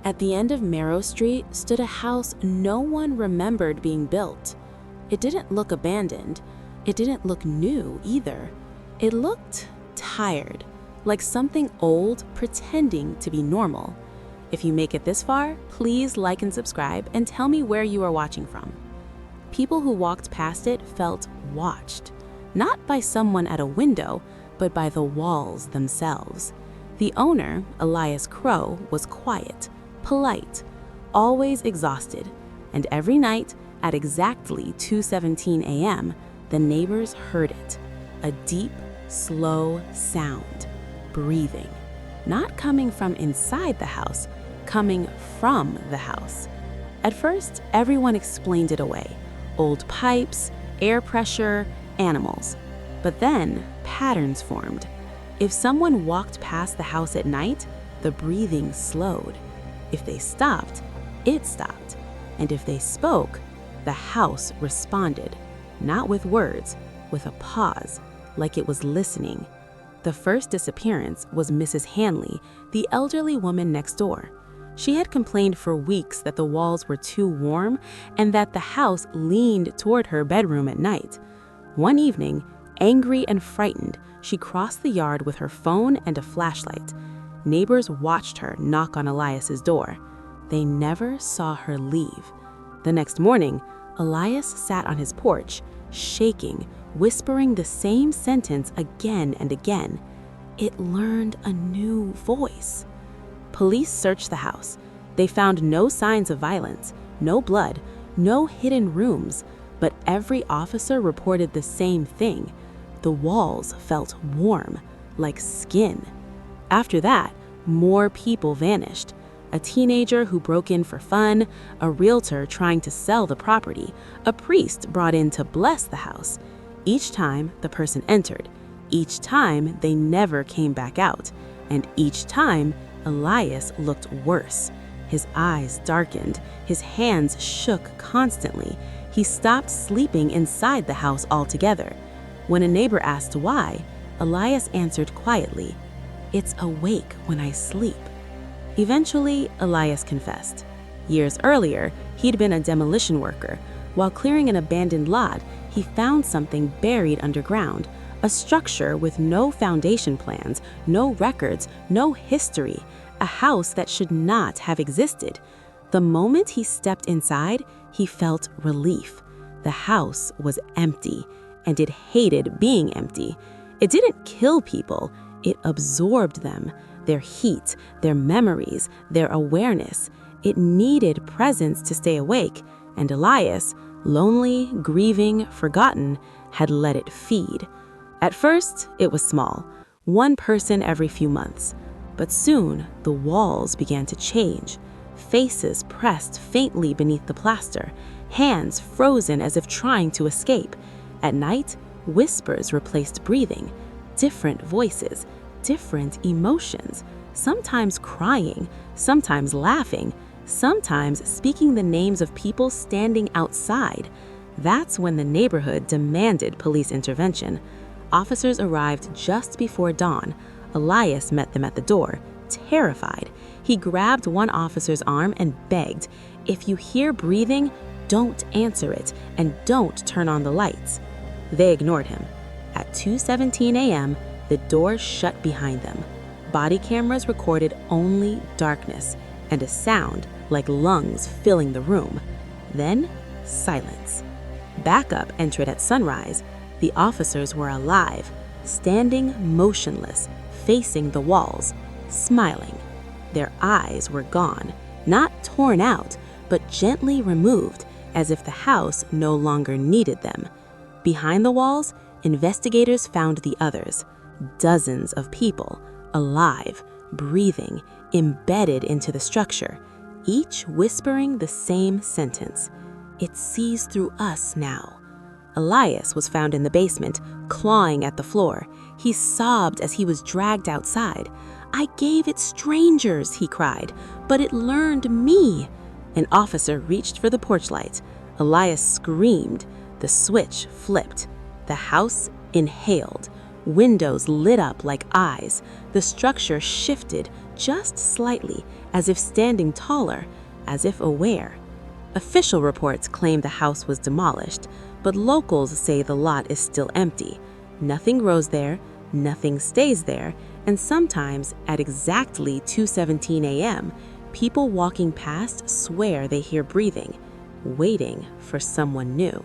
At the end of Marrow Street stood a house no one remembered being built. It didn't look abandoned. It didn't look new either. It looked tired, like something old pretending to be normal. If you make it this far, please like and subscribe and tell me where you are watching from. People who walked past it felt watched, not by someone at a window, but by the walls themselves. The owner, Elias Crow, was quiet, polite, always exhausted, and every night at exactly 2:17 a.m., the neighbors heard it, a deep, slow sound, breathing, not coming from inside the house, coming from the house. At first, everyone explained it away. Old pipes, air pressure, animals. But then, patterns formed. If someone walked past the house at night, the breathing slowed. If they stopped, it stopped. And if they spoke, the house responded, not with words, with a pause, like it was listening. The first disappearance was Mrs. Hanley, the elderly woman next door. She had complained for weeks that the walls were too warm and that the house leaned toward her bedroom at night. One evening, angry and frightened, she crossed the yard with her phone and a flashlight. Neighbors watched her knock on Elias's door. They never saw her leave. The next morning, Elias sat on his porch, shaking, whispering the same sentence again and again. It learned a new voice. Police searched the house. They found no signs of violence, no blood, no hidden rooms, but every officer reported the same thing. The walls felt warm, like skin. After that, more people vanished. A teenager who broke in for fun, a realtor trying to sell the property, a priest brought in to bless the house. Each time the person entered, each time they never came back out, and each time Elias looked worse. His eyes darkened, his hands shook constantly. He stopped sleeping inside the house altogether. When a neighbor asked why, Elias answered quietly, "It's awake when I sleep." Eventually, Elias confessed. Years earlier, he'd been a demolition worker. While clearing an abandoned lot, he found something buried underground, a structure with no foundation plans, no records, no history, a house that should not have existed. The moment he stepped inside, he felt relief. The house was empty, and it hated being empty. It didn't kill people, it absorbed them, their heat, their memories, their awareness. It needed presence to stay awake, and Elias, lonely, grieving, forgotten, had let it feed. At first, it was small, one person every few months. But soon, the walls began to change. Faces pressed faintly beneath the plaster, hands frozen as if trying to escape. At night, whispers replaced breathing, different voices, different emotions, sometimes crying, sometimes laughing, sometimes speaking the names of people standing outside. That's when the neighborhood demanded police intervention. Officers arrived just before dawn. Elias met them at the door, terrified. He grabbed one officer's arm and begged, "If you hear breathing, don't answer it and don't turn on the lights." They ignored him. At 2:17 a.m., the door shut behind them. Body cameras recorded only darkness and a sound like lungs filling the room. Then, silence. Backup entered at sunrise. The officers were alive, standing motionless, facing the walls, smiling. Their eyes were gone, not torn out, but gently removed, as if the house no longer needed them. Behind the walls, investigators found the others, dozens of people, alive, breathing, embedded into the structure, each whispering the same sentence. "It sees through us now." Elias was found in the basement, clawing at the floor. He sobbed as he was dragged outside. "I gave it strangers," he cried, "but it learned me." An officer reached for the porch light. Elias screamed. The switch flipped. The house inhaled. Windows lit up like eyes. The structure shifted, just slightly, as if standing taller, as if aware. Official reports claim the house was demolished, but locals say the lot is still empty. Nothing grows there, nothing stays there, and sometimes at exactly 2:17 a.m., people walking past swear they hear breathing, waiting for someone new.